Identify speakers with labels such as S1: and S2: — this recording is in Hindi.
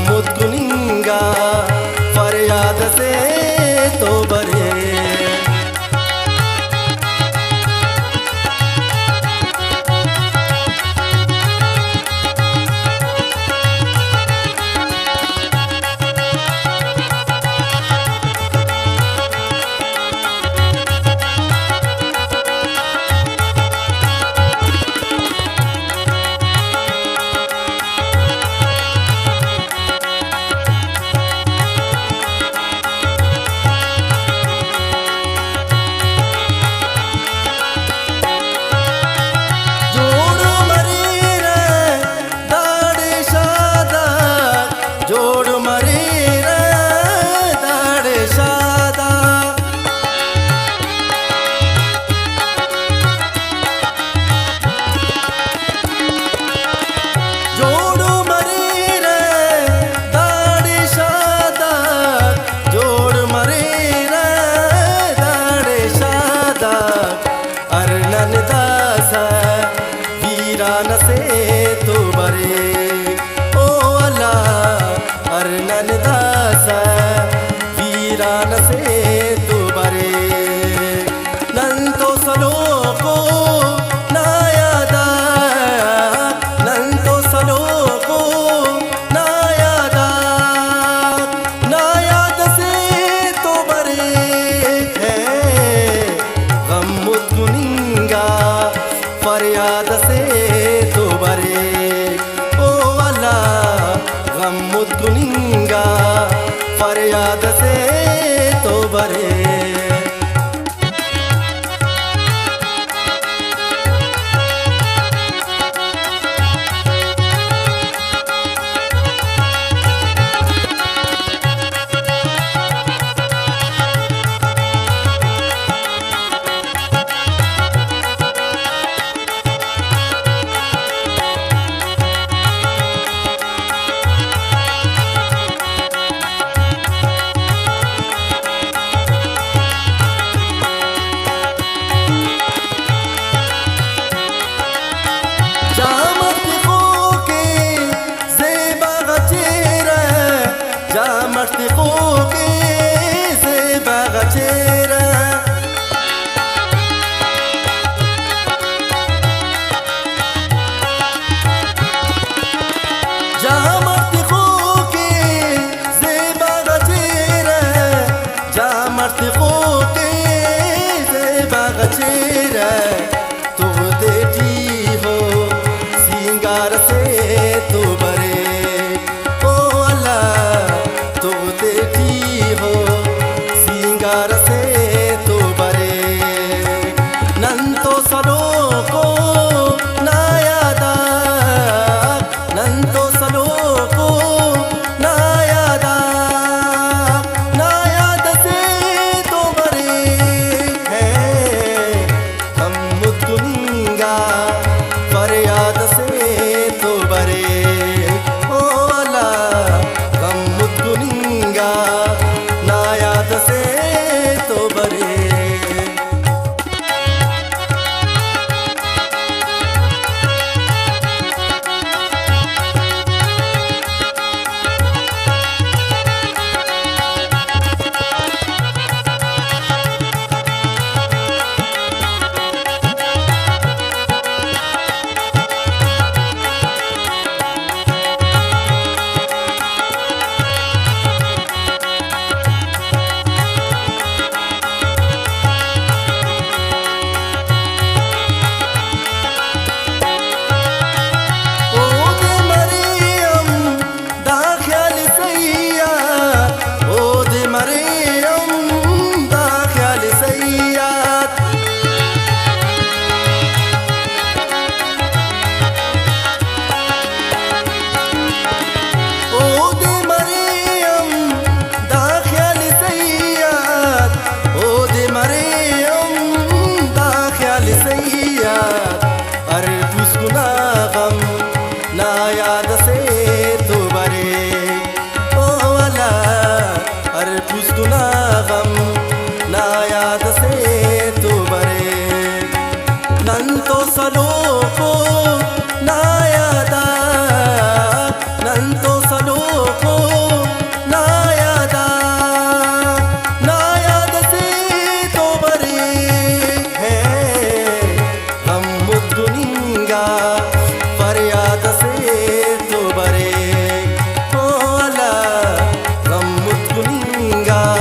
S1: मुतकुनिंगा फरियाद से तो बरे से तो बरे ओ अल्लाह अरनन दासा वीरान से तो बरे नन तो सलोको नायादा नन तो सलोको नायादा नायाद से तो बरे है गम मुतकुनिंगा फरियाद से तो बरे ओ अल्लाह गम मुतकुनिंगा फरियाद से तो बरे तो देती हो सिंगार से तो बरे ओ अल्लाह तो देती हो सिंगार से तो बरे नन तो सलो को नायादा नन तो सलो को नायादा नायाद से तो बरे फरियाद से तो बरे ओ अल्लाह गम मुतकुनिंगा नायाद से तो बरे नायाद से तो बरे ओ अल्लाह अरे पुस्तुना गम नायाद से तो बरे नन तो सलो को नायादा नन तो सलो को गा